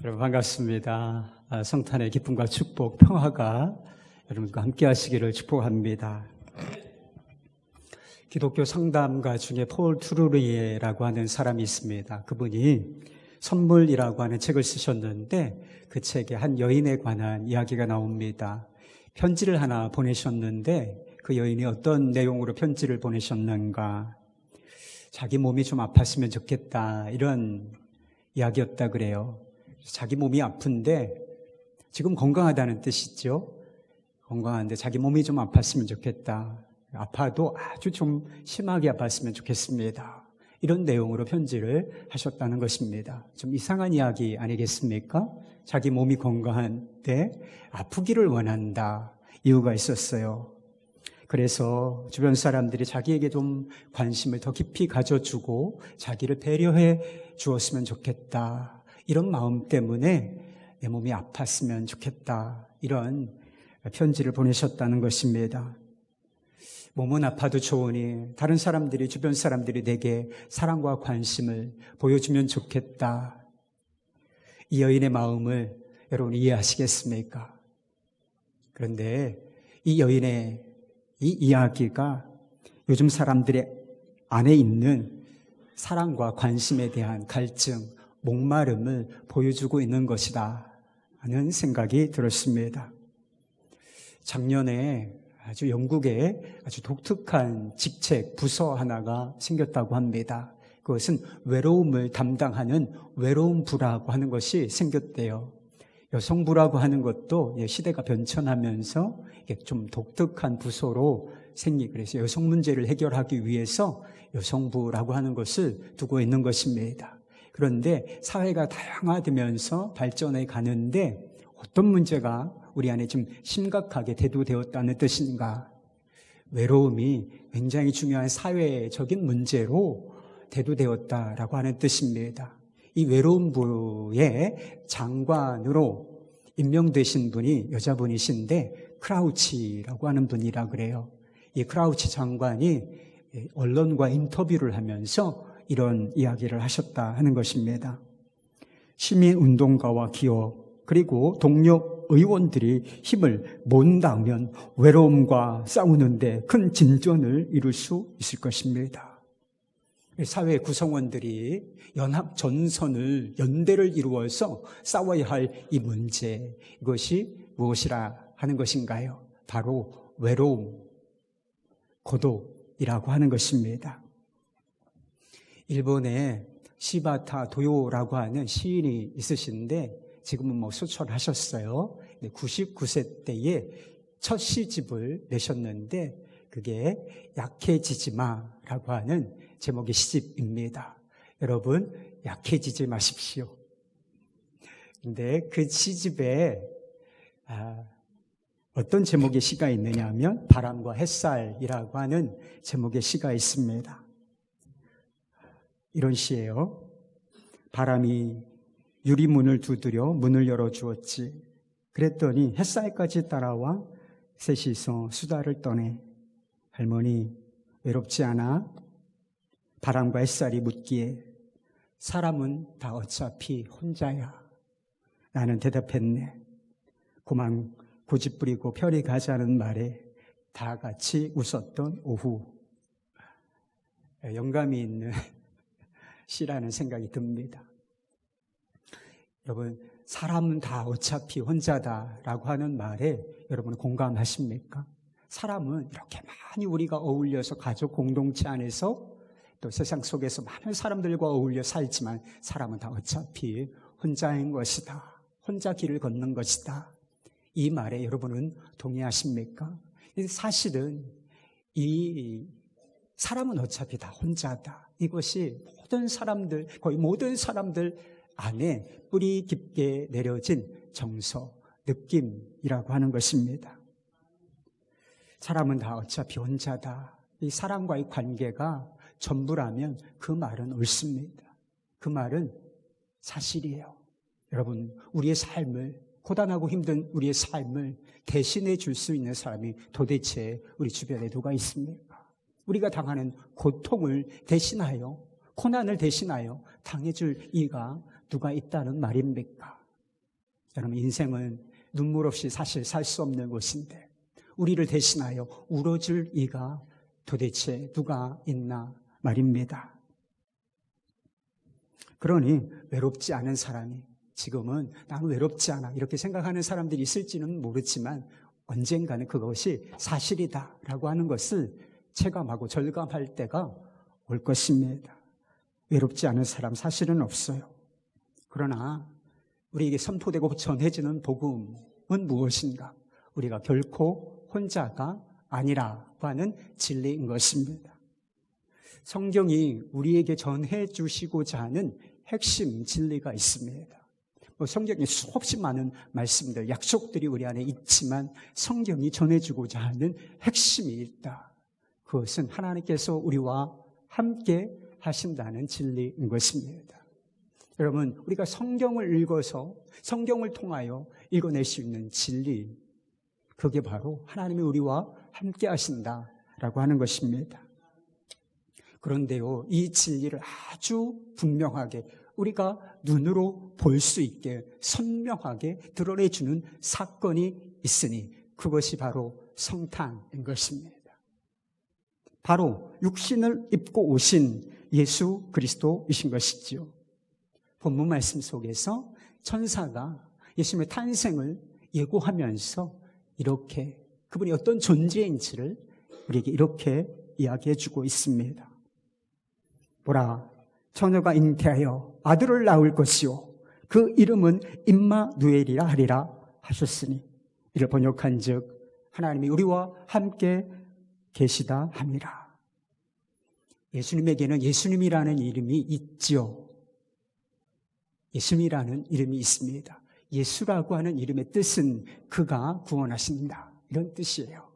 여러분 반갑습니다. 성탄의 기쁨과 축복, 평화가 여러분과 함께 하시기를 축복합니다. 기독교 상담가 중에 폴 트루리에라고 하는 사람이 있습니다. 그분이 선물이라고 하는 책을 쓰셨는데 그 책에 한 여인에 관한 이야기가 나옵니다. 편지를 하나 보내셨는데 그 여인이 어떤 내용으로 편지를 보내셨는가? 자기 몸이 좀 아팠으면 좋겠다, 이런 이야기였다 그래요. 자기 몸이 아픈데 지금 건강하다는 뜻이죠. 건강한데 자기 몸이 좀 아팠으면 좋겠다. 아파도 아주 좀 심하게 아팠으면 좋겠습니다. 이런 내용으로 편지를 하셨다는 것입니다. 좀 이상한 이야기 아니겠습니까? 자기 몸이 건강한데 아프기를 원한다. 이유가 있었어요. 그래서 주변 사람들이 자기에게 좀 관심을 더 깊이 가져주고 자기를 배려해 주었으면 좋겠다. 이런 마음 때문에 내 몸이 아팠으면 좋겠다. 이런 편지를 보내셨다는 것입니다. 몸은 아파도 좋으니 다른 사람들이, 주변 사람들이 내게 사랑과 관심을 보여주면 좋겠다. 이 여인의 마음을 여러분 이해하시겠습니까? 그런데 이 여인의 이 이야기가 요즘 사람들의 안에 있는 사랑과 관심에 대한 갈증, 목마름을 보여주고 있는 것이다 하는 생각이 들었습니다. 작년에 아주 영국에 아주 독특한 직책, 부서 하나가 생겼다고 합니다. 그것은 외로움을 담당하는 외로움부라고 하는 것이 생겼대요. 여성부라고 하는 것도 시대가 변천하면서 좀 독특한 부서로 그래서 여성 문제를 해결하기 위해서 여성부라고 하는 것을 두고 있는 것입니다. 그런데 사회가 다양화되면서 발전해 가는데 어떤 문제가 우리 안에 좀 심각하게 대두되었다는 뜻인가? 외로움이 굉장히 중요한 사회적인 문제로 대두되었다라고 하는 뜻입니다. 이 외로움부의 장관으로 임명되신 분이 여자분이신데 크라우치라고 하는 분이라 그래요. 이 크라우치 장관이 언론과 인터뷰를 하면서 이런 이야기를 하셨다 하는 것입니다. 시민운동가와 기업 그리고 동료 의원들이 힘을 모은다면 외로움과 싸우는데 큰 진전을 이룰 수 있을 것입니다. 사회 구성원들이 연합전선을, 연대를 이루어서 싸워야 할 이 문제, 이것이 무엇이라 하는 것인가요? 바로 외로움, 고독이라고 하는 것입니다. 일본에 시바타 도요라고 하는 시인이 있으신데 지금은 소철하셨어요. 99세 때에 첫 시집을 내셨는데 그게 약해지지마라고 하는 제목의 시집입니다. 여러분, 약해지지 마십시오. 근데 그 시집에 어떤 제목의 시가 있느냐 하면 바람과 햇살이라고 하는 제목의 시가 있습니다. 이런 시예요. 바람이 유리문을 두드려 문을 열어주었지. 그랬더니 햇살까지 따라와 셋이서 수다를 떠네. 할머니, 외롭지 않아? 바람과 햇살이 묻기에 사람은 다 어차피 혼자야. 나는 대답했네. 고만 고집부리고 별이 가자는 말에 다 같이 웃었던 오후. 영감이 있는 시라는 생각이 듭니다. 여러분, 사람은 다 어차피 혼자다라고 하는 말에 여러분 공감하십니까? 사람은 이렇게 많이 우리가 어울려서 가족 공동체 안에서 또 세상 속에서 많은 사람들과 어울려 살지만 사람은 다 어차피 혼자인 것이다. 혼자 길을 걷는 것이다. 이 말에 여러분은 동의하십니까? 사실은 이 사람은 어차피 다 혼자다. 이것이 모든 사람들, 거의 모든 사람들 안에 뿌리 깊게 내려진 정서, 느낌이라고 하는 것입니다. 사람은 다 어차피 혼자다. 이 사람과의 관계가 전부라면 그 말은 옳습니다. 그 말은 사실이에요. 여러분, 우리의 삶을, 고단하고 힘든 우리의 삶을 대신해 줄 수 있는 사람이 도대체 우리 주변에 누가 있습니까? 우리가 당하는 고통을 대신하여, 고난을 대신하여 당해줄 이가 누가 있다는 말입니까? 여러분, 인생은 눈물 없이 사실 살 수 없는 곳인데 우리를 대신하여 울어줄 이가 도대체 누가 있나 말입니다. 그러니 외롭지 않은 사람이, 지금은 나는 외롭지 않아 이렇게 생각하는 사람들이 있을지는 모르지만 언젠가는 그것이 사실이다라고 하는 것을 체감하고 절감할 때가 올 것입니다. 외롭지 않은 사람 사실은 없어요. 그러나 우리에게 선포되고 전해지는 복음은 무엇인가? 우리가 결코 혼자가 아니라고 하는 진리인 것입니다. 성경이 우리에게 전해주시고자 하는 핵심 진리가 있습니다. 성경에 수없이 많은 말씀들, 약속들이 우리 안에 있지만 성경이 전해주고자 하는 핵심이 있다. 그것은 하나님께서 우리와 함께 하신다는 진리인 것입니다. 여러분, 우리가 성경을 읽어서 성경을 통하여 읽어낼 수 있는 진리, 그게 바로 하나님이 우리와 함께 하신다라고 하는 것입니다. 그런데요, 이 진리를 아주 분명하게 우리가 눈으로 볼 수 있게 선명하게 드러내주는 사건이 있으니 그것이 바로 성탄인 것입니다. 바로 육신을 입고 오신 예수 그리스도이신 것이지요. 본문 말씀 속에서 천사가 예수님의 탄생을 예고하면서 이렇게 그분이 어떤 존재인지를 우리에게 이렇게 이야기해 주고 있습니다. 보라, 처녀가 잉태하여 아들을 낳을 것이요 그 이름은 임마누엘이라 하리라 하셨으니, 이를 번역한 즉 하나님이 우리와 함께 계시다 함이라. 예수님에게는 예수님이라는 이름이 있지요. 예수님이라는 이름이 있습니다. 예수라고 하는 이름의 뜻은 그가 구원하신다, 이런 뜻이에요.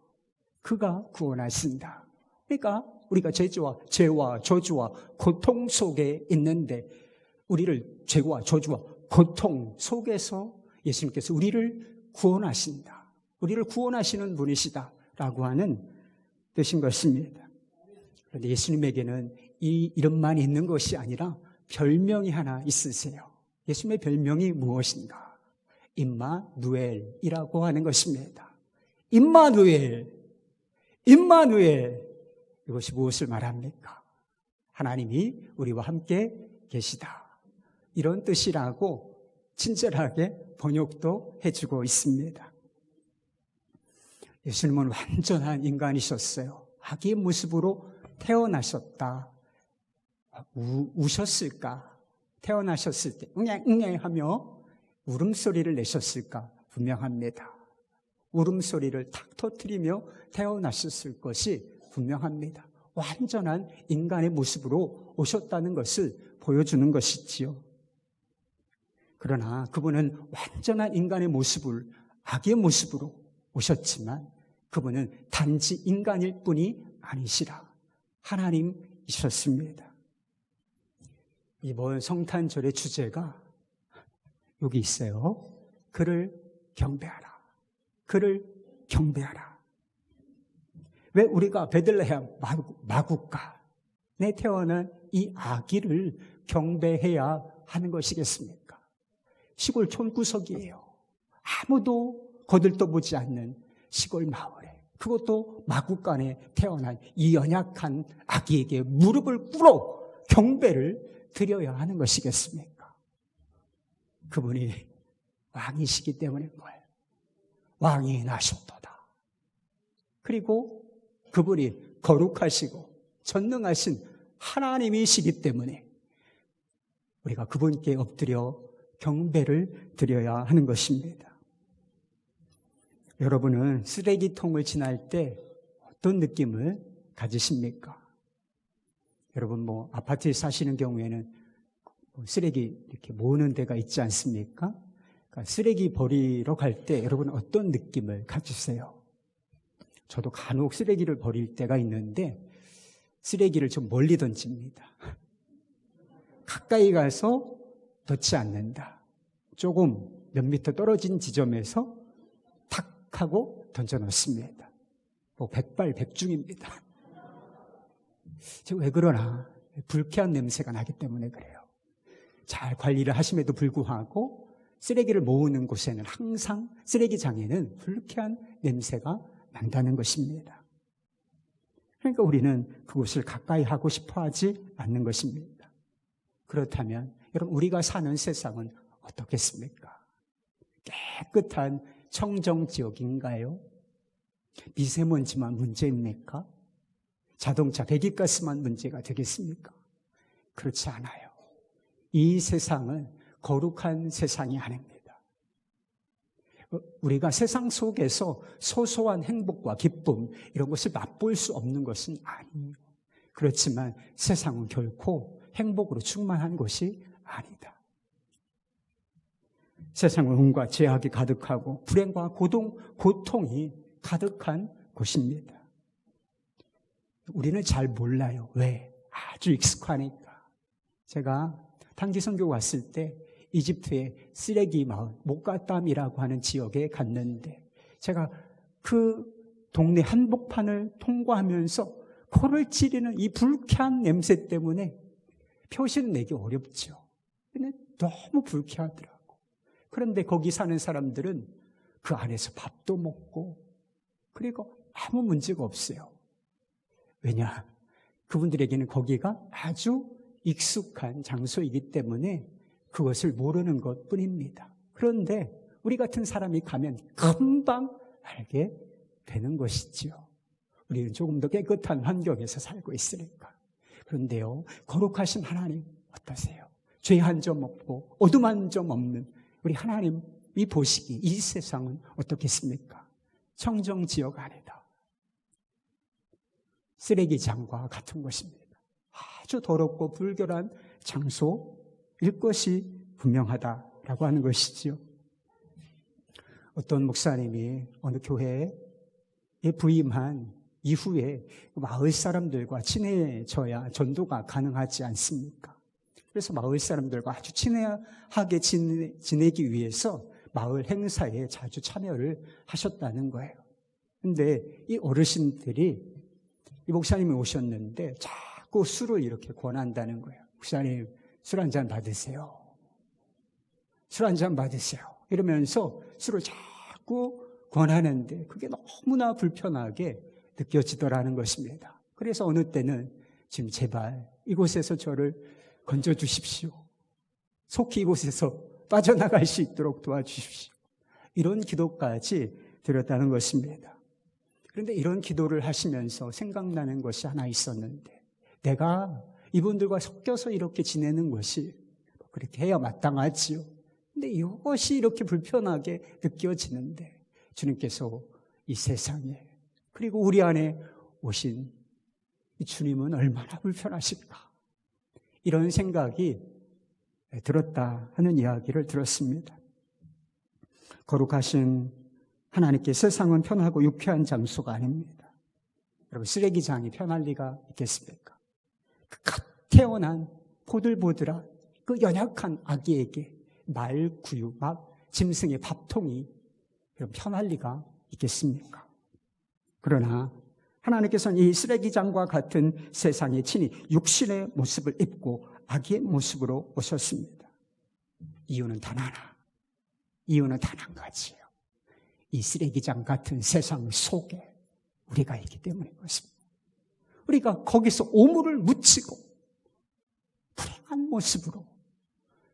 그가 구원하신다. 그러니까 우리가 죄와 저주와 고통 속에 있는데 우리를 죄와 저주와 고통 속에서 예수님께서 우리를 구원하신다, 우리를 구원하시는 분이시다라고 하는 뜻인 것입니다. 그런데 예수님에게는 이 이름만 있는 것이 아니라 별명이 하나 있으세요. 예수님의 별명이 무엇인가? 임마누엘이라고 하는 것입니다. 임마누엘, 임마누엘, 이것이 무엇을 말합니까? 하나님이 우리와 함께 계시다, 이런 뜻이라고 친절하게 번역도 해주고 있습니다. 예수님은 완전한 인간이셨어요. 아기의 모습으로 태어나셨다. 우셨을까? 태어나셨을 때 응애 하며 울음소리를 내셨을까? 분명합니다. 울음소리를 탁 터뜨리며 태어나셨을 것이 분명합니다. 완전한 인간의 모습으로 오셨다는 것을 보여주는 것이지요. 그러나 그분은 완전한 인간의 모습을 아기의 모습으로 오셨지만 그분은 단지 인간일 뿐이 아니시라 하나님이셨습니다. 이번 성탄절의 주제가 여기 있어요. 그를 경배하라. 그를 경배하라. 왜 우리가 베들레헴 마구간에 태어난 이 아기를 경배해야 하는 것이겠습니까? 시골 촌구석이에요. 아무도 거들떠보지 않는 시골 마을에, 그것도 마구간에 태어난 이 연약한 아기에게 무릎을 꿇어 경배를 드려야 하는 것이겠습니까? 그분이 왕이시기 때문인 거예요. 왕이 나셨도다. 그리고 그분이 거룩하시고 전능하신 하나님이시기 때문에 우리가 그분께 엎드려 경배를 드려야 하는 것입니다. 여러분은 쓰레기통을 지날 때 어떤 느낌을 가지십니까? 여러분 아파트에 사시는 경우에는 쓰레기 이렇게 모으는 데가 있지 않습니까? 그러니까 쓰레기 버리러 갈 때 여러분 어떤 느낌을 가지세요? 저도 간혹 쓰레기를 버릴 때가 있는데 쓰레기를 좀 멀리 던집니다. 가까이 가서 넣지 않는다. 조금 몇 미터 떨어진 지점에서 탁 하고 던져 넣습니다. 백발백중입니다. 왜 그러나? 불쾌한 냄새가 나기 때문에 그래요. 잘 관리를 하심에도 불구하고 쓰레기를 모으는 곳에는 항상 쓰레기장에는 불쾌한 냄새가 난다는 것입니다. 그러니까 우리는 그곳을 가까이 하고 싶어 하지 않는 것입니다. 그렇다면 여러분, 우리가 사는 세상은 어떻겠습니까? 깨끗한 청정지역인가요? 미세먼지만 문제입니까? 자동차 배기가스만 문제가 되겠습니까? 그렇지 않아요. 이 세상은 거룩한 세상이 아닙니다. 우리가 세상 속에서 소소한 행복과 기쁨 이런 것을 맛볼 수 없는 것은 아니에요. 그렇지만 세상은 결코 행복으로 충만한 것이 아니다. 세상은 음과 죄악이 가득하고 불행과 고통이 가득한 곳입니다. 우리는 잘 몰라요. 왜? 아주 익숙하니까. 제가 단기 선교 왔을 때 이집트의 쓰레기 마을 모카땀이라고 하는 지역에 갔는데 제가 그 동네 한복판을 통과하면서 코를 찌르는 이 불쾌한 냄새 때문에 표시는 내기 어렵죠. 근데 너무 불쾌하더라고. 그런데 거기 사는 사람들은 그 안에서 밥도 먹고 그리고 아무 문제가 없어요. 왜냐? 그분들에게는 거기가 아주 익숙한 장소이기 때문에 그것을 모르는 것뿐입니다. 그런데 우리 같은 사람이 가면 금방 알게 되는 것이지요. 우리는 조금 더 깨끗한 환경에서 살고 있으니까. 그런데요, 거룩하신 하나님 어떠세요? 죄 한 점 없고 어둠 한 점 없는 우리 하나님이 보시기 이 세상은 어떻겠습니까? 청정지역 아니다. 쓰레기장과 같은 것입니다. 아주 더럽고 불결한 장소일 것이 분명하다라고 하는 것이지요. 어떤 목사님이 어느 교회에 부임한 이후에 마을 사람들과 친해져야 전도가 가능하지 않습니까? 그래서 마을 사람들과 아주 친하게 지내기 위해서 마을 행사에 자주 참여를 하셨다는 거예요. 근데 이 어르신들이 이 목사님이 오셨는데 자꾸 술을 이렇게 권한다는 거예요. 목사님, 술 한 잔 받으세요. 술 한 잔 받으세요. 이러면서 술을 자꾸 권하는데 그게 너무나 불편하게 느껴지더라는 것입니다. 그래서 어느 때는 지금 제발 이곳에서 저를 건져주십시오. 속히 이곳에서 빠져나갈 수 있도록 도와주십시오. 이런 기도까지 드렸다는 것입니다. 그런데 이런 기도를 하시면서 생각나는 것이 하나 있었는데 내가 이분들과 섞여서 이렇게 지내는 것이 그렇게 해야 마땅하지요. 근데 이것이 이렇게 불편하게 느껴지는데 주님께서 이 세상에 그리고 우리 안에 오신 이 주님은 얼마나 불편하실까? 이런 생각이 들었다 하는 이야기를 들었습니다. 거룩하신 하나님께 세상은 편하고 유쾌한 장소가 아닙니다. 여러분, 쓰레기장이 편할 리가 있겠습니까? 그 갓 태어난 보들보들한 그 연약한 아기에게 말 구유, 짐승의 밥통이 편할 리가 있겠습니까? 그러나 하나님께서는 이 쓰레기장과 같은 세상에 친히 육신의 모습을 입고 아기의 모습으로 오셨습니다. 이유는 단 하나. 이유는 단 한 가지예요. 이 쓰레기장 같은 세상 속에 우리가 있기 때문인 것입니다. 우리가 거기서 오물을 묻히고 불행한 모습으로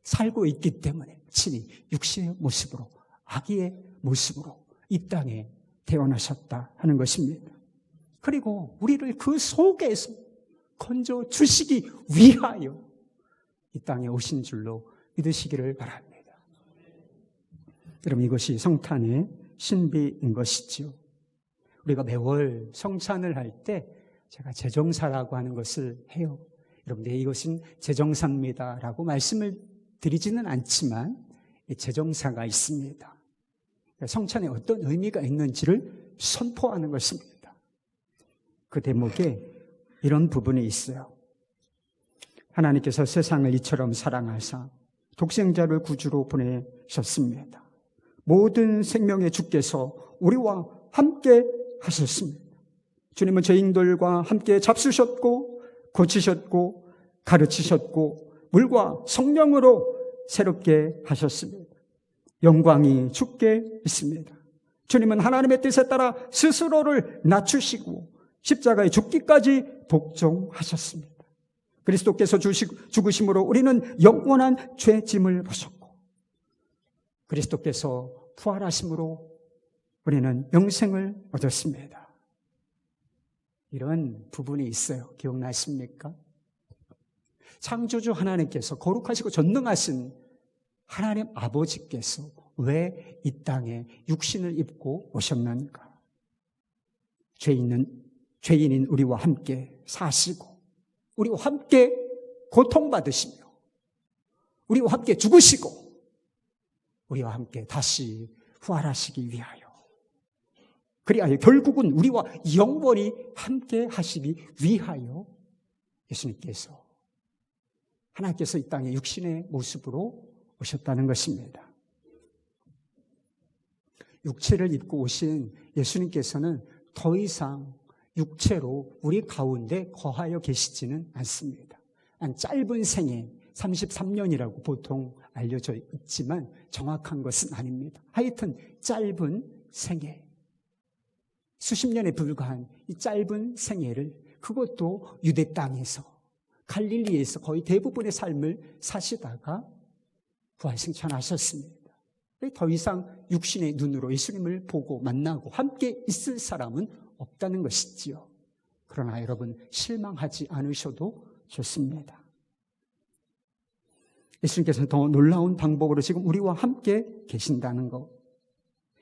살고 있기 때문에 친히 육신의 모습으로 아기의 모습으로 이 땅에 태어나셨다 하는 것입니다. 그리고 우리를 그 속에서 건져 주시기 위하여 이 땅에 오신 줄로 믿으시기를 바랍니다. 여러분, 이것이 성탄의 신비인 것이지요. 우리가 매월 성찬을 할 때 제가 제정사라고 하는 것을 해요. 여러분들, 이것은 제정사입니다라고 말씀을 드리지는 않지만 제정사가 있습니다. 성찬에 어떤 의미가 있는지를 선포하는 것입니다. 그 대목에 이런 부분이 있어요. 하나님께서 세상을 이처럼 사랑하사 독생자를 구주로 보내셨습니다. 모든 생명의 주께서 우리와 함께 하셨습니다. 주님은 죄인들과 함께 잡수셨고 고치셨고 가르치셨고 물과 성령으로 새롭게 하셨습니다. 영광이 주께 있습니다. 주님은 하나님의 뜻에 따라 스스로를 낮추시고 십자가에 죽기까지 복종하셨습니다. 그리스도께서 죽으심으로 우리는 영원한 죄짐을 보셨고, 그리스도께서 부활하심으로 우리는 영생을 얻었습니다. 이런 부분이 있어요. 기억나십니까? 창조주 하나님께서, 거룩하시고 전능하신 하나님 아버지께서 왜 이 땅에 육신을 입고 오셨는가? 죄인인 우리와 함께 사시고, 우리와 함께 고통받으시며, 우리와 함께 죽으시고, 우리와 함께 다시 부활하시기 위하여, 그리하여 결국은 우리와 영원히 함께 하시기 위하여 예수님께서, 하나님께서 이 땅에 육신의 모습으로 오셨다는 것입니다. 육체를 입고 오신 예수님께서는 더 이상 육체로 우리 가운데 거하여 계시지는 않습니다. 한 짧은 생애, 33년이라고 보통 알려져 있지만 정확한 것은 아닙니다. 하여튼 짧은 생애, 수십 년에 불과한 이 짧은 생애를, 그것도 유대 땅에서, 갈릴리에서 거의 대부분의 삶을 사시다가 부활승천하셨습니다. 더 이상 육신의 눈으로 예수님을 보고 만나고 함께 있을 사람은 없다는 것이지요. 그러나 여러분, 실망하지 않으셔도 좋습니다. 예수님께서는 더 놀라운 방법으로 지금 우리와 함께 계신다는 것.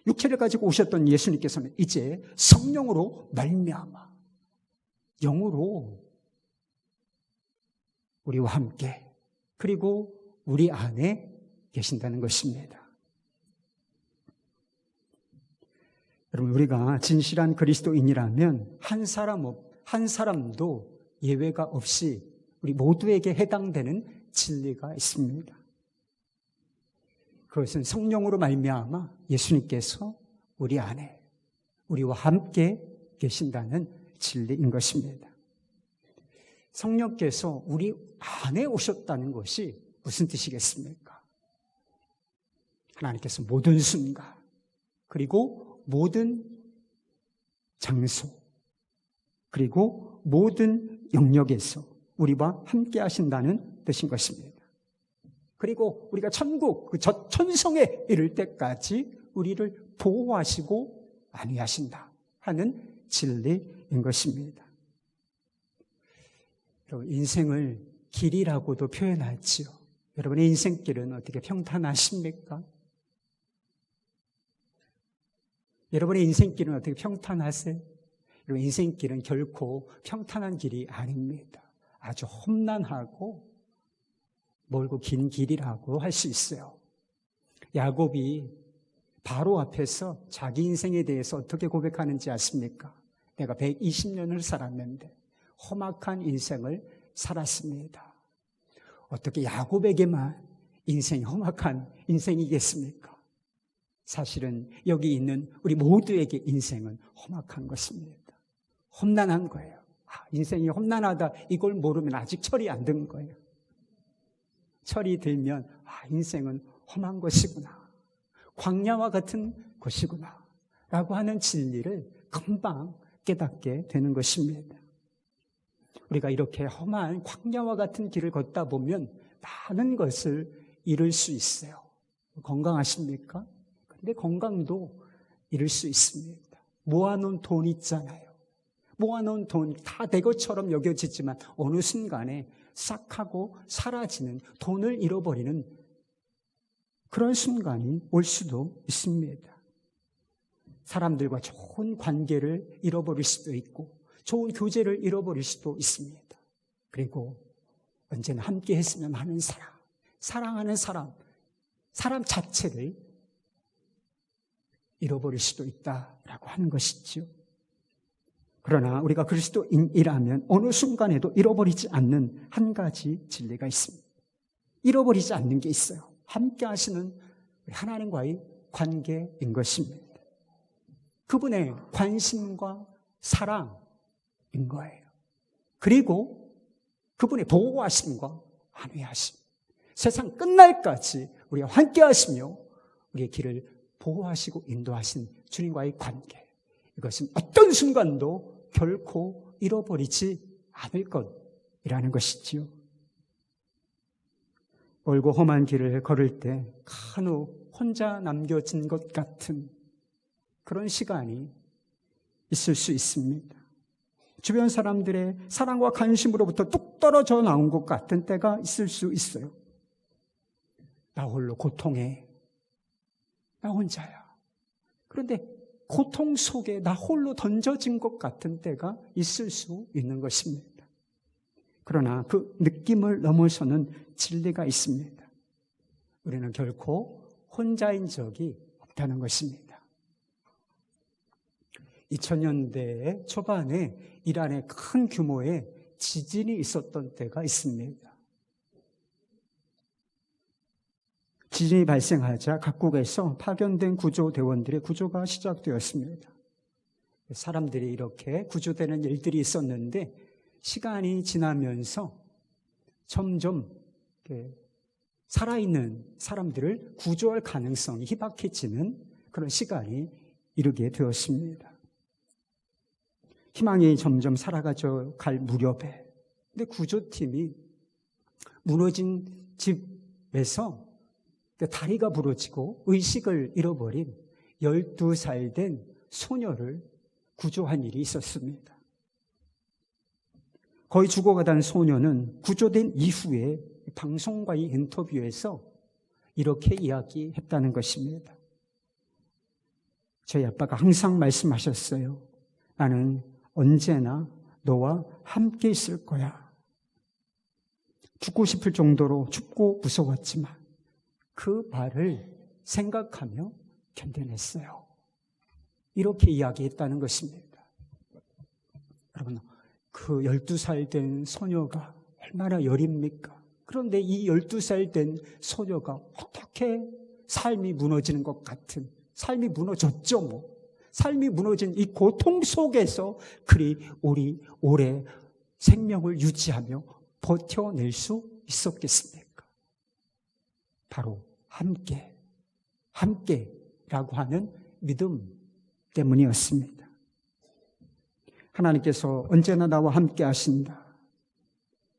육체를 가지고 오셨던 예수님께서는 이제 성령으로 말미암아 영으로 우리와 함께, 그리고 우리 안에 계신다는 것입니다. 여러분, 우리가 진실한 그리스도인이라면 한 사람도 예외가 없이 우리 모두에게 해당되는 진리가 있습니다. 그것은 성령으로 말미암아 예수님께서 우리 안에, 우리와 함께 계신다는 진리인 것입니다. 성령께서 우리 안에 오셨다는 것이 무슨 뜻이겠습니까? 하나님께서 모든 순간, 그리고 모든 장소, 그리고 모든 영역에서 우리와 함께 하신다는 뜻인 것입니다. 그리고 우리가 천국, 그 천성에 이를 때까지 우리를 보호하시고 안위하신다 하는 진리인 것입니다. 여러분, 인생을 길이라고도 표현하지요. 여러분의 인생길은 어떻게 평탄하십니까? 여러분의 인생길은 어떻게 평탄하세요? 여러분, 인생길은 결코 평탄한 길이 아닙니다. 아주 험난하고 멀고 긴 길이라고 할 수 있어요. 야곱이 바로 앞에서 자기 인생에 대해서 어떻게 고백하는지 아십니까? 내가 120년을 살았는데 험악한 인생을 살았습니다. 어떻게 야곱에게만 인생이 험악한 인생이겠습니까? 사실은 여기 있는 우리 모두에게 인생은 험악한 것입니다. 험난한 거예요. 인생이 험난하다, 이걸 모르면 아직 철이 안 든 거예요. 철이 들면 인생은 험한 것이구나, 광야와 같은 것이구나 라고 하는 진리를 금방 깨닫게 되는 것입니다. 우리가 이렇게 험한 광야와 같은 길을 걷다 보면 많은 것을 잃을 수 있어요. 건강하십니까? 근데 건강도 잃을 수 있습니다. 모아놓은 돈 있잖아요. 모아놓은 돈 다 내 것처럼 여겨지지만 어느 순간에 싹 하고 사라지는, 돈을 잃어버리는 그런 순간이 올 수도 있습니다. 사람들과 좋은 관계를 잃어버릴 수도 있고 좋은 교제를 잃어버릴 수도 있습니다. 그리고 언제나 함께 했으면 하는 사람, 사랑하는 사람 자체를 잃어버릴 수도 있다라고 하는 것이죠. 그러나 우리가 그리스도인이라면 어느 순간에도 잃어버리지 않는 한 가지 진리가 있습니다. 잃어버리지 않는 게 있어요. 함께 하시는 하나님과의 관계인 것입니다. 그분의 관심과 사랑인 거예요. 그리고 그분의 보호하심과 안위하심, 세상 끝날까지 우리와 함께 하시며 우리의 길을 보호하시고 인도하신 주님과의 관계, 이것은 어떤 순간도 결코 잃어버리지 않을 것이라는 것이지요. 멀고 험한 길을 걸을 때 간혹 혼자 남겨진 것 같은 그런 시간이 있을 수 있습니다. 주변 사람들의 사랑과 관심으로부터 뚝 떨어져 나온 것 같은 때가 있을 수 있어요. 나 홀로 고통해. 나 혼자야. 그런데 고통 속에 나 홀로 던져진 것 같은 때가 있을 수 있는 것입니다. 그러나 그 느낌을 넘어서는 진리가 있습니다. 우리는 결코 혼자인 적이 없다는 것입니다. 2000년대 초반에 이란에 큰 규모의 지진이 있었던 때가 있습니다. 지진이 발생하자 각국에서 파견된 구조대원들의 구조가 시작되었습니다. 사람들이 이렇게 구조되는 일들이 있었는데 시간이 지나면서 점점 살아있는 사람들을 구조할 가능성이 희박해지는 그런 시간이 이르게 되었습니다. 희망이 점점 사라져 갈 무렵에 근데 구조팀이 무너진 집에서 다리가 부러지고 의식을 잃어버린 12살 된 소녀를 구조한 일이 있었습니다. 거의 죽어가던 소녀는 구조된 이후에 방송과의 인터뷰에서 이렇게 이야기했다는 것입니다. 저희 아빠가 항상 말씀하셨어요. 나는 언제나 너와 함께 있을 거야. 죽고 싶을 정도로 춥고 무서웠지만 그 말을 생각하며 견뎌냈어요. 이렇게 이야기했다는 것입니다. 여러분, 그 12살 된 소녀가 얼마나 여립니까? 그런데 이 12살 된 소녀가 어떻게 삶이 무너지는 것 같은, 삶이 무너졌죠 뭐. 삶이 무너진 이 고통 속에서 그리 오래 생명을 유지하며 버텨낼 수 있었겠습니까? 바로 함께라고 하는 믿음 때문이었습니다. 하나님께서 언제나 나와 함께 하신다.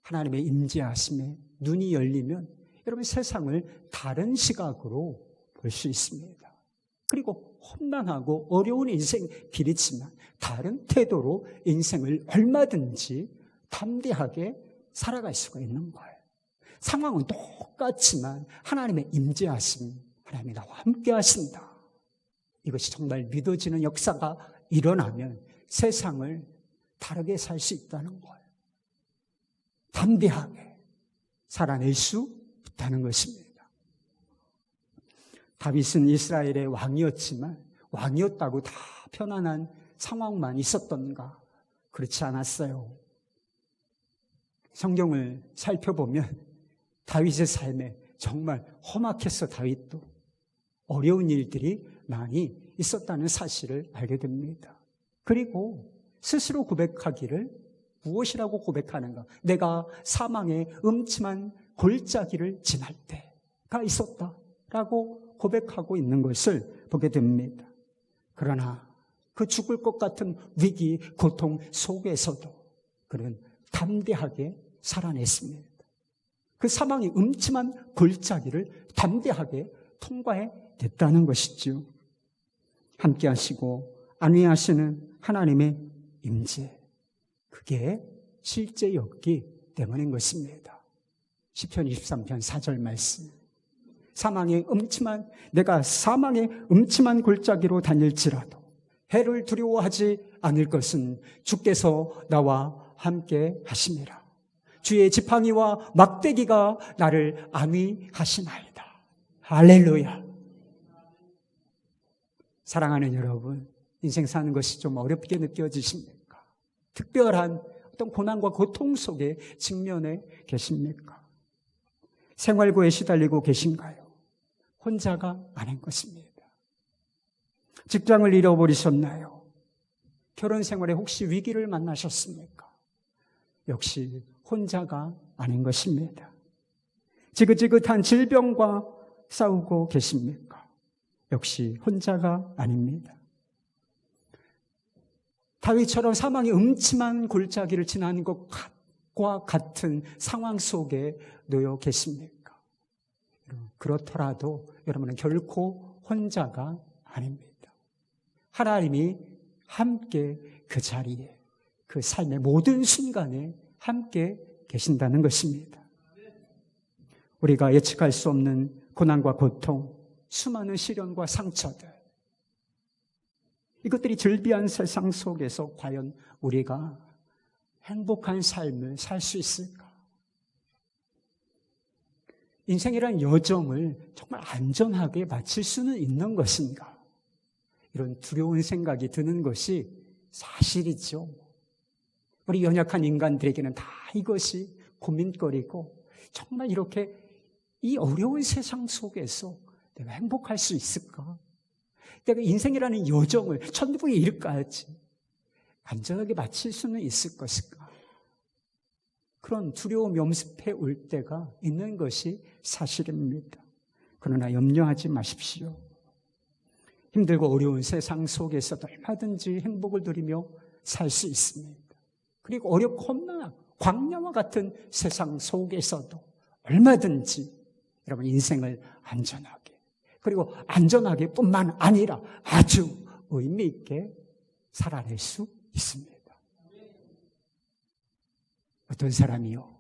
하나님의 임재하심에 눈이 열리면 여러분 세상을 다른 시각으로 볼 수 있습니다. 그리고 험난하고 어려운 인생 길이지만 다른 태도로 인생을 얼마든지 담대하게 살아갈 수가 있는 거예요. 상황은 똑같지만 하나님의 임재하심, 하나님이 나와 함께 하신다. 이것이 정말 믿어지는 역사가 일어나면 세상을 다르게 살 수 있다는 거예요. 담대하게 살아낼 수 있다는 것입니다. 다윗은 이스라엘의 왕이었지만 왕이었다고 다 편안한 상황만 있었던가? 그렇지 않았어요. 성경을 살펴보면 다윗의 삶에 정말 험악했어. 다윗도 어려운 일들이 많이 있었다는 사실을 알게 됩니다. 그리고 스스로 고백하기를 무엇이라고 고백하는가? 내가 사망의 음침한 골짜기를 지날 때가 있었다라고 고백하고 있는 것을 보게 됩니다. 그러나 그 죽을 것 같은 위기, 고통 속에서도 그는 담대하게 살아냈습니다. 그 사망의 음침한 골짜기를 담대하게 통과해냈다는 것이죠. 함께 하시고 안위하시는 하나님의 임재, 그게 실제였기 때문인 것입니다. 시편 23편 4절 말씀. 내가 사망의 음침한 골짜기로 다닐지라도 해를 두려워하지 않을 것은 주께서 나와 함께 하심이라. 주의 지팡이와 막대기가 나를 안위하시나이다. 할렐루야. 사랑하는 여러분, 인생 사는 것이 좀 어렵게 느껴지십니까? 특별한 어떤 고난과 고통 속에 직면해 계십니까? 생활고에 시달리고 계신가요? 혼자가 아닌 것입니다. 직장을 잃어버리셨나요? 결혼 생활에 혹시 위기를 만나셨습니까? 역시 혼자가 아닌 것입니다. 지긋지긋한 질병과 싸우고 계십니까? 역시 혼자가 아닙니다. 다윗처럼 사망의 음침한 골짜기를 지나는 것과 같은 상황 속에 놓여 계십니까? 그렇더라도 여러분은 결코 혼자가 아닙니다. 하나님이 함께 그 자리에, 그 삶의 모든 순간에 함께 계신다는 것입니다. 우리가 예측할 수 없는 고난과 고통, 수많은 시련과 상처들, 이것들이 즐비한 세상 속에서 과연 우리가 행복한 삶을 살 수 있을까? 인생이란 여정을 정말 안전하게 마칠 수는 있는 것인가? 이런 두려운 생각이 드는 것이 사실이죠. 우리 연약한 인간들에게는 다 이것이 고민거리고, 정말 이렇게 이 어려운 세상 속에서 내가 행복할 수 있을까? 내가 인생이라는 여정을 천국에 이를까지 안전하게 마칠 수는 있을 것일까? 그런 두려움이 엄습해 올 때가 있는 것이 사실입니다. 그러나 염려하지 마십시오. 힘들고 어려운 세상 속에서도 얼마든지 행복을 누리며 살 수 있습니다. 그리고 어렵고 험난한 광야와 같은 세상 속에서도 얼마든지 여러분 인생을 안전하게, 그리고 안전하게 뿐만 아니라 아주 의미 있게 살아낼 수 있습니다. 어떤 사람이요?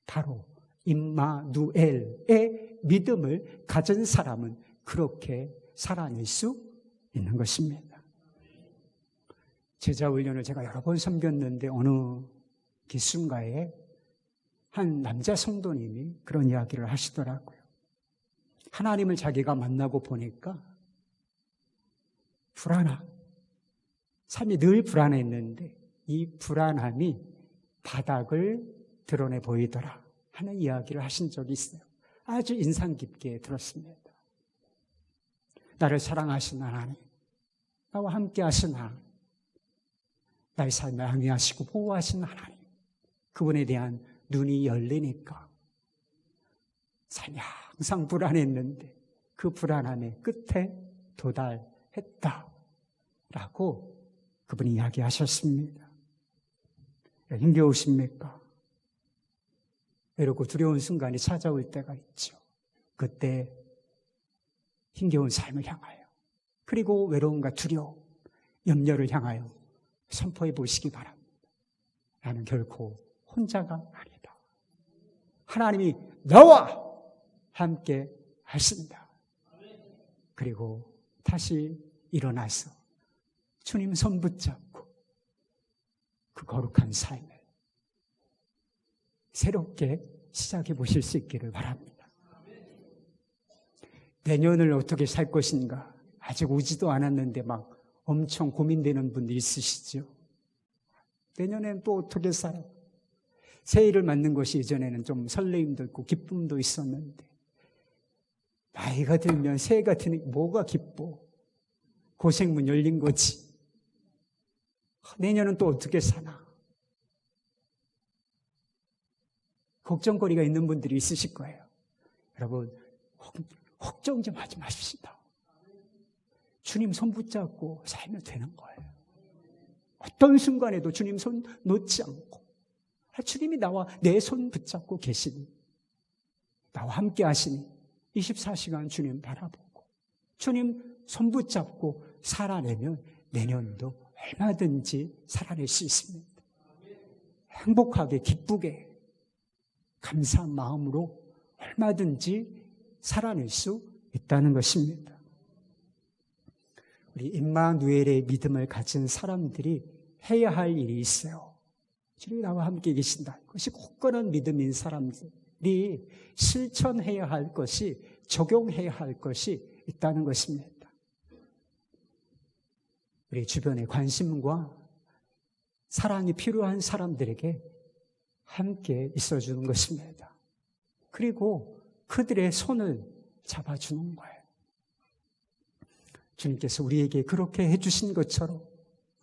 바로 임마누엘의 믿음을 가진 사람은 그렇게 살아낼 수 있는 것입니다. 제자 훈련을 제가 여러 번 섬겼는데 어느 기순가에 한 남자 성도님이 그런 이야기를 하시더라고요. 하나님을 자기가 만나고 보니까 삶이 늘 불안했는데 이 불안함이 바닥을 드러내 보이더라 하는 이야기를 하신 적이 있어요. 아주 인상 깊게 들었습니다. 나를 사랑하신 하나님, 나와 함께 하신 하나님, 나의 삶을 항해하시고 보호하신 하나님, 그분에 대한 눈이 열리니까 삶이 항상 불안했는데 그 불안함의 끝에 도달했다라고 그분이 이야기하셨습니다. 힘겨우십니까? 외롭고 두려운 순간이 찾아올 때가 있죠. 그때 힘겨운 삶을 향하여, 그리고 외로움과 두려움, 염려를 향하여 선포해 보시기 바랍니다. 나는 결코 혼자가 아니다. 하나님이 나와 함께 하신다. 그리고 다시 일어나서 주님 손 붙잡고 그 거룩한 삶을 새롭게 시작해 보실 수 있기를 바랍니다. 내년을 어떻게 살 것인가 아직 오지도 않았는데 막 엄청 고민되는 분들 있으시죠? 내년엔 또 어떻게 살아? 새해를 맞는 것이 예전에는 좀 설레임도 있고 기쁨도 있었는데 나이가 들면 새해가 되니 뭐가 기뻐? 고생문 열린 거지. 내년은 또 어떻게 사나? 걱정거리가 있는 분들이 있으실 거예요. 여러분, 걱정 좀 하지 마십시다. 주님 손 붙잡고 살면 되는 거예요. 어떤 순간에도 주님 손 놓지 않고, 주님이 나와 내 손 붙잡고 계시니, 나와 함께 하시니 24시간 주님 바라보고 주님 손 붙잡고 살아내면 내년도 얼마든지 살아낼 수 있습니다. 행복하게 기쁘게 감사한 마음으로 얼마든지 살아낼 수 있다는 것입니다. 우리 임마누엘의 믿음을 가진 사람들이 해야 할 일이 있어요. 주님이 나와 함께 계신다. 그것이 굳건한 믿음인 사람들이 실천해야 할 것이, 적용해야 할 것이 있다는 것입니다. 우리 주변에 관심과 사랑이 필요한 사람들에게 함께 있어주는 것입니다. 그리고 그들의 손을 잡아주는 거예요. 주님께서 우리에게 그렇게 해주신 것처럼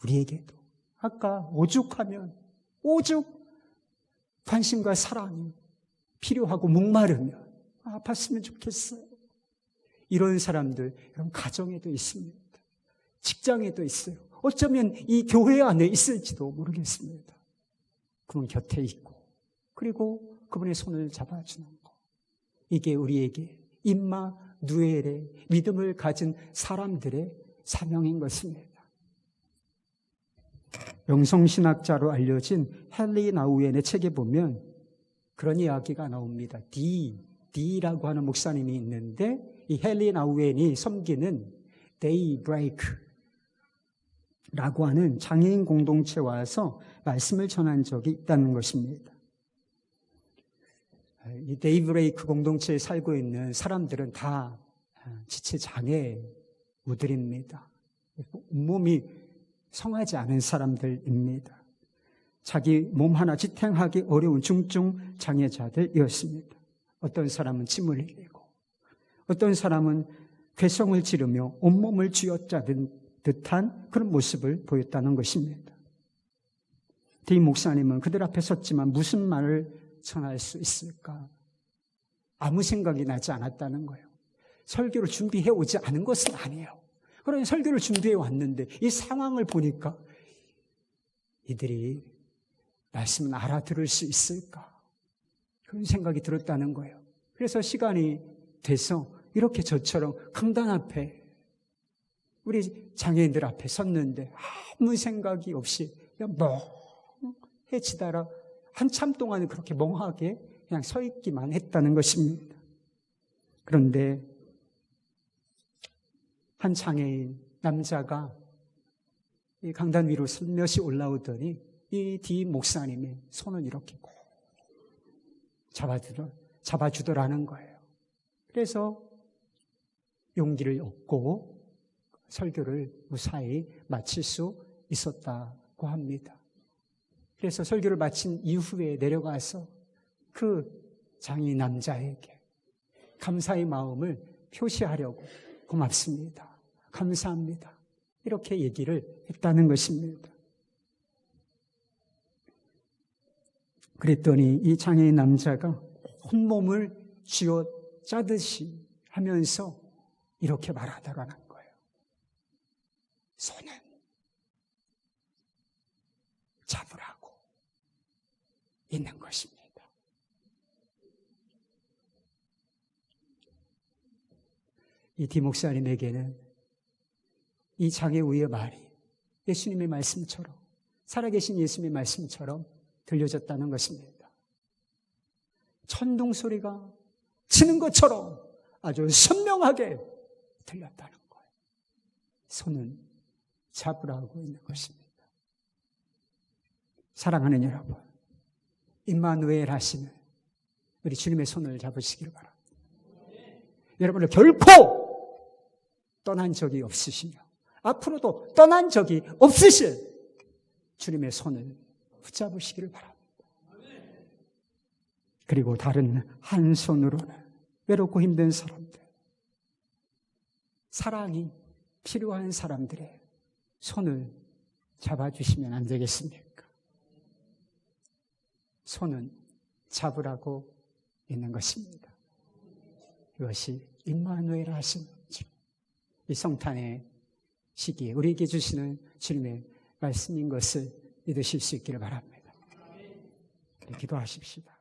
우리에게도 아까 오죽하면 오죽 관심과 사랑이 필요하고 목마르면 아팠으면 좋겠어요. 이런 사람들 여러분 가정에도 있습니다. 직장에도 있어요. 어쩌면 이 교회 안에 있을지도 모르겠습니다. 그분 곁에 있고 그리고 그분의 손을 잡아주는 것. 이게 우리에게 임마누엘의 믿음을 가진 사람들의 사명인 것입니다. 영성신학자로 알려진 헨리 나우엔의 책에 보면 그런 이야기가 나옵니다. D라고 하는 목사님이 있는데 이 헨리 나우엔이 섬기는 데이브레이크라고 하는 장애인 공동체에 와서 말씀을 전한 적이 있다는 것입니다. 이 데이브레이크 공동체에 살고 있는 사람들은 다 지체장애우들입니다. 몸이 성하지 않은 사람들입니다. 자기 몸 하나 지탱하기 어려운 중증 장애자들이었습니다. 어떤 사람은 침을 흘리고 어떤 사람은 괴성을 지르며 온몸을 쥐어짜는 듯한 그런 모습을 보였다는 것입니다. 데이 목사님은 그들 앞에 섰지만 무슨 말을 전할 수 있을까? 아무 생각이 나지 않았다는 거예요. 설교를 준비해 오지 않은 것은 아니에요. 그러니 설교를 준비해 왔는데 이 상황을 보니까 이들이 말씀은 알아들을 수 있을까? 그런 생각이 들었다는 거예요. 그래서 시간이 돼서 이렇게 저처럼 강단 앞에 우리 장애인들 앞에 섰는데 아무 생각이 없이 그냥 멍해지다가 한참 동안 그렇게 멍하게 그냥 서 있기만 했다는 것입니다. 그런데 한 장애인 남자가 이 강단 위로 슬며시 올라오더니 이 D 목사님의 손을 이렇게 꼭 잡아주더라는 거예요. 그래서 용기를 얻고 설교를 무사히 마칠 수 있었다고 합니다. 그래서 설교를 마친 이후에 내려가서 그 장애인 남자에게 감사의 마음을 표시하려고 고맙습니다. 감사합니다. 이렇게 얘기를 했다는 것입니다. 그랬더니 이 장애인 남자가 온몸을 쥐어 짜듯이 하면서 이렇게 말하더라는 거예요. 손은 잡으라고 있는 것입니다. 이 디 목사님에게는 이 장애우의 말이 예수님의 말씀처럼 살아계신 예수님의 말씀처럼 들려졌다는 것입니다. 천둥 소리가 치는 것처럼 아주 선명하게 들렸다는 거예요. 손은 잡으라고 있는 것입니다. 사랑하는 여러분, 임마누엘 하시는 우리 주님의 손을 잡으시길 바랍니다. 여러분을 결코 떠난 적이 없으시며 앞으로도 떠난 적이 없으실 주님의 손을 붙잡으시기를 바랍니다. 그리고 다른 한 손으로는 외롭고 힘든 사람들, 사랑이 필요한 사람들의 손을 잡아주시면 안 되겠습니까? 손은 잡으라고 있는 것입니다. 이것이 임마누엘 하시는 이 성탄의 시기에 우리에게 주시는 주님의 말씀인 것을 믿으실 수 있기를 바랍니다. 기도하십시다.